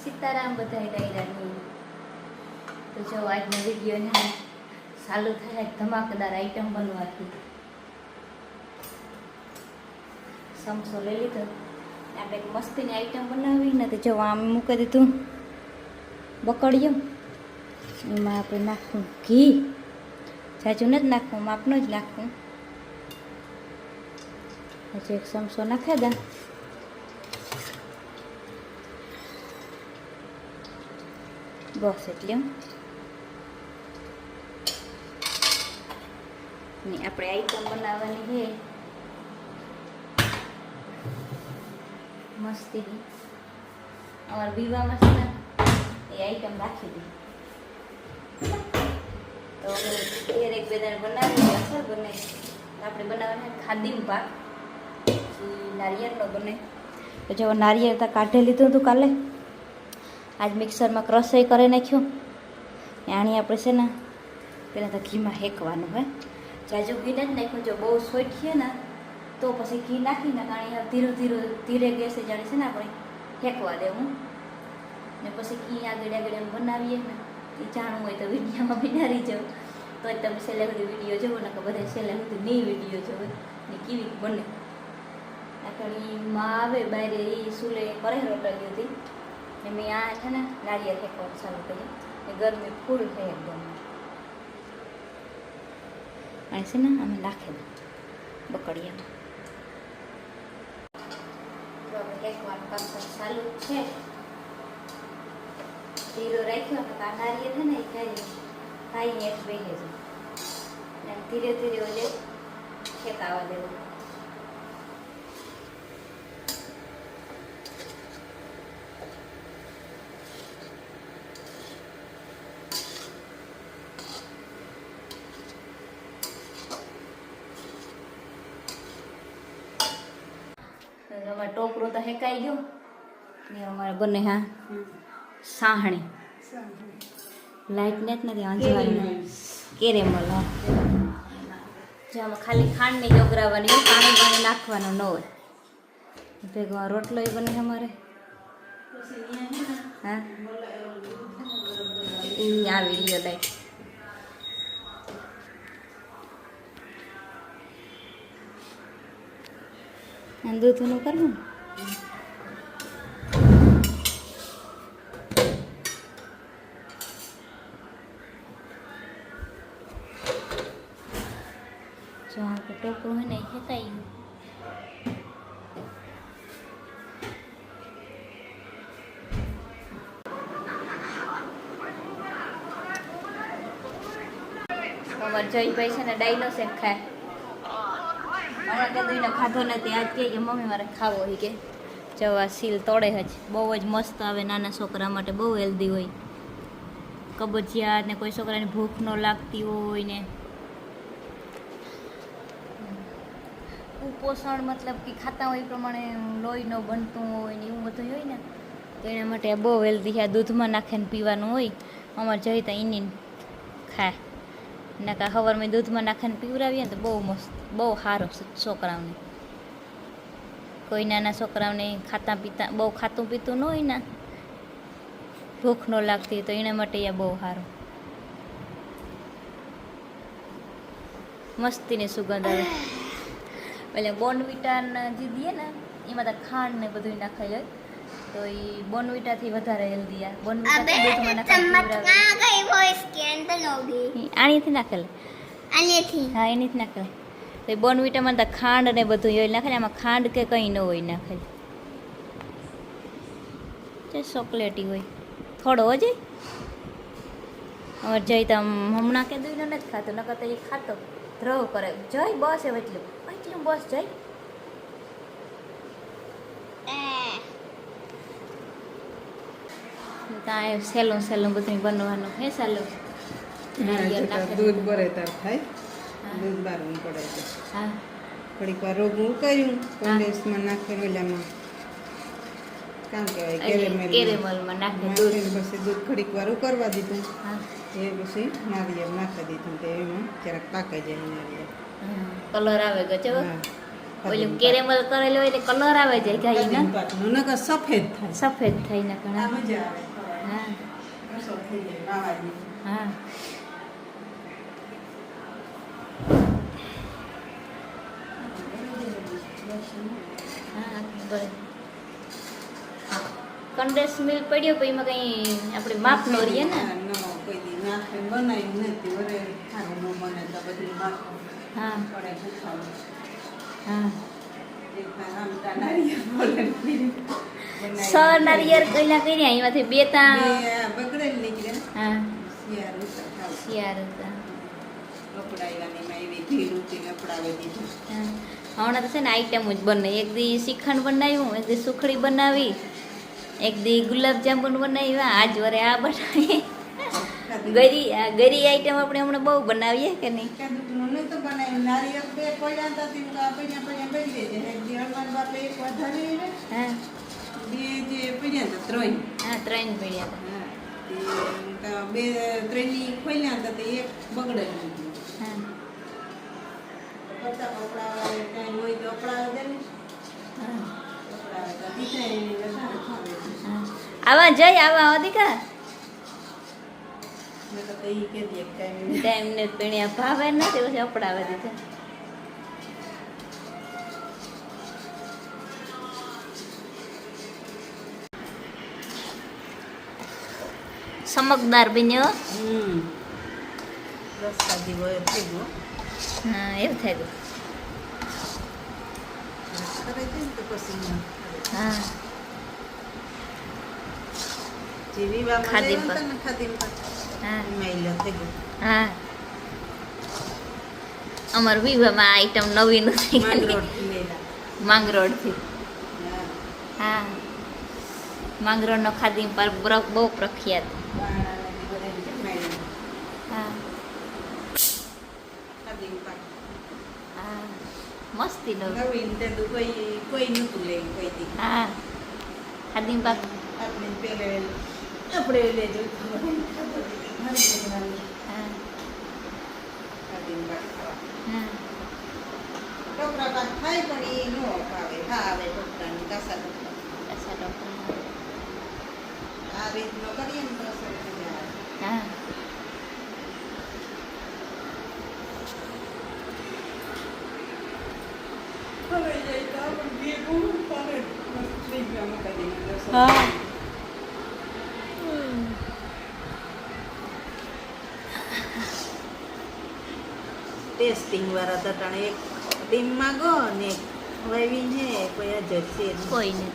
સીતારામ બધાય ડાયરાની. તો જો આજનો વિડીયો ને ચાલુ થાય ધમાકેદાર આઈટમ બનવાથી. સમસો લઈ લીધો. આપણે એક મસ્તીની આઈટમ બનાવી ને તો જો આમ મૂકી દીધું બકડિયું. એમાં આપણે નાખવું ઘી. જાજુ નથી નાખવું, માપનું જ નાખવું. હજી એક ચમચો નાખી દે. બસ એટલે આપણે આઈટમ બનાવવાની છે મસ્તીની. અમારા વિવાહમાં છે ને એ આઈટમ રાખી દી તો એક બે દાણ બનાવી અસર બને. આપણે બનાવવાના ખાદીમ પાક નારિયેળનો બને. તો જો નારિયેળ તો કાઢી લીધું હતું કાલે. આજ મિક્સરમાં ક્રશ કરી નાખ્યું. આણી આપણે છે ને પહેલાં તો ઘીમાં હેકવાનું હોય. જાજુ ઘી નથી નાખ્યું. જો બહુ સોઈઠીએ ને તો પછી ઘી નાખીને કાણી ધીરે ગેસે જાણે છે ને આપણે હેકવા દેવું. ને પછી ઘી આગળ આગળ એમ બનાવીએ ને એ જાણવું હોય તો વિડીયોમાં બિનારી જાવ તો જ તમે છેલ્લે સુધી વિડીયો જોવો ને કે બધા છેલ્લે સુધી નહીં વિડીયો જોવો ને કેવી બને. આખડીમાં આવે બહાર એ સુલે કરે રોટલી હતી ને મેં આ છે ને નારિયેળ ફેંકવાનું ચાલુ કરી ને ગરમી ફૂલ થઈ એકદમ. અને છે ને અમે નાખી દઉં બકડિયામાં. તો આપણે ફેંકવાનું કામ ચાલુ છે. ધીરો રાખ્યો તો આ નારિયેળ છે ને એ ખાઈને એક બેસે છે ને ધીરે ધીરે ઓલે ફેંકાવા દેવું. અમારે ટોપરું તો હેકાઈ ગયું ને અમારે બને હા સાહણી લાઈટ ને જ નથી અંજવાળી કેરેમલ. જો આમાં ખાલી ખાંડ નહીં ઓગરાવવાની હોય, પાણી પાણી નાખવાનું ન હોય. ભેગો રોટલો બને અમારે. હા એ આવી રહ્યો લાઈટ. દૂધનું કરવું જો આપણે ટોપરું હોય ને એ ખેંચાઈ ગયું. અમારે જયભાઈ છે ને ડાયનોસેર ખાય. હમણાં કદું ખાધો નથી. આજ કે મમ્મી મારે ખાવો હોય કે જવા સીલ તોડે જ બહુ જ મસ્ત આવે. નાના છોકરા માટે બહુ હેલ્ધી હોય. કબજિયાત ને કોઈ છોકરાની ભૂખ ન લાગતી હોય ને કુપોષણ મતલબ કે ખાતા હોય એ પ્રમાણે લોહી ન બનતું હોય ને એવું બધું હોય ને તો એના માટે બહુ હેલ્ધી છે. દૂધમાં નાખીને પીવાનું હોય. અમારે જઈતા એની ખાય ને કાં સવારમાં દૂધમાં નાખીને પીવડાવીએ ને તો બહુ મસ્ત બહુ સારું છોકરાઓને. કોઈ નાના છોકરાઓને ખાતા પીતા બહુ ખાતું પીતું ન હોય ને ભૂખ ન લાગતી તો એના માટે એ બહુ સારું. મસ્તીની સુગંધ આવે. એટલે બોર્નવિટા જે દઈએ ને એમાં તો ખાંડ ને બધું નાખાઈ હોય તો એ બોર્નવિટાથી વધારે હેલ્ધી આ. આણીથી નાખેલ હા એનીથી નાખેલ. તો એ બોર્નવિટામાં તો ખાંડ ને બધું હોય નાખેલ. આમાં ખાંડ કે કંઈ ન હોય નાખેલ. ચોકલેટી હોય થોડો હો જાય. અમારે જઈ તો હમણાં કે દૂધનો નથી ખાતો નકર તો એ ખાતો ધ્રવ કરે જય બસ એમ એટલું બસ જઈ. ત્યાં સેલું સેલું બધું બનવાનું હે સાલું. દૂધ ભરે તાર થાય દૂધ બારવું પડે છે. હા થોડીક વાર રોગવું કર્યું કોન્ડેન્સમાં નાખેલું ઓલામાં કામ કહેવાય કેરેમલમાં નાખી દૂધ પછી દૂધ થોડીક વાર ઉકળવા દીધું. હા એ પછી નારિયેળ નાખી દીધું તો એમાં જરાક પાકાઈ જાય નારિયેળ. કલર આવે ગજબ. ઓલું કેરેમલ કરેલું હોય એટલે કલર આવે જાય ગાય ખાધીમ ના પાકનું નકર સફેદ થાય સફેદ થઈ ને આ ઘણા મજા આવે ખાવાની. હા રસો થઈ જાય માવાની. હા હા બરાબર કન્ડેન્સ મિલ્ક પડ્યો પછી એમાં કઈ આપણે માપ નો રહીએ ને હા, નો, કોઈ દી નાખે બનાવ્યું નથી વરે ખારું ન બને તો બધું નાખવું હા પડે ભૂખાવું. હા એક વાર આમ તા નારિયેળ બોલે બનાવી. સ નારિયેળ કઈલા કર્યા એમાંથી બે તા બે આ બગડેલ નીકળે હા શિયાળ ઉતર ખાવ શિયાર હતા કપડાવાની માં એવી ભીડ ઉતી કપડાવી દીધું. હા હમણાં તો છે ને આઈટમ જ બને એક દી શ્રીખંડ બનાવ્યું એક દી સુખડી બનાવી એક દી ગુલાબજાંબુ બનાવ્યા આજ વરે આ બનાવી ગરી આઈટમ આપણે હમણાં બહુ બનાવીએ કે નહીં કાદુકનું નહોતું બનાવ્યું. નારિયેળ બે પડ્યા હતા તે પડ્યા બગડી જાય. એક દી હનુમાન બાપે એક વધારે ને હા બે જે પડ્યા હતા ત્રણ. હા 3 પીડ્યા હતા હા, તે બે ત્રણની ખોલ્યા હતા તે એક બગડેલું હતું. હા કરતા કપડાં ટાઈમ હોય તો કપડાં દે ને હા કપડાં તો દીધા એને વધારે ખાવે છે. હા આવા જઈ આવા અધિકાર મેં તો ઈ કે દી એક ટાઈમ ટાઈમ ને પીણ્યા ભાવે નથી પછી અપડાવે દીધા ચમકદાર બન્યો રસ્તા હોય થઈ ગયો હા એવું થઈ ગયું કરે છે ને તો પછી હા જે વિવાહમાં ખાધીમ લેવા પર. હતા ને ખાધીમ પર હા એમાં ઈ લો થઈ ગયું. હા અમાર વિવાહમાં આઈટમ નવી નથી માંગરોળથી લેલા. માંગરોળથી હા, હા માંગરોળનો ખાધીમ પાર્ક બહુ પ્રખ્યાત બારણાને ઈ બધાને જમાડ્યું. હા ખાધીમ પર. હા મસ્તી નો નવીન તે તો કોઈ નહોતું લઈ કોઈ દી. હા ખાધીમ પાર્ક આપણે પેલે આપણે લેજો ખાધીમ હા પર ખાવા. હા ટોપરા ભાત ખાય પણ ઈ નો ભાવે. હા આવે ટોપરાની કાસા ટોપરા. પાછા ડોક્ટર આ રીતનો કરીએ ને તો અસર મજા આવે. હા ખવાઈ જાય તો આપણે ભેગું કરે. ફ્રીજમાં મૂકી દઈએ રસો. હા ટેસ્ટિંગ વાળા તટાણે એક ટીમમાં ગો ને એક વૈવી છે કોઈ અજર છે કોઈ નહીં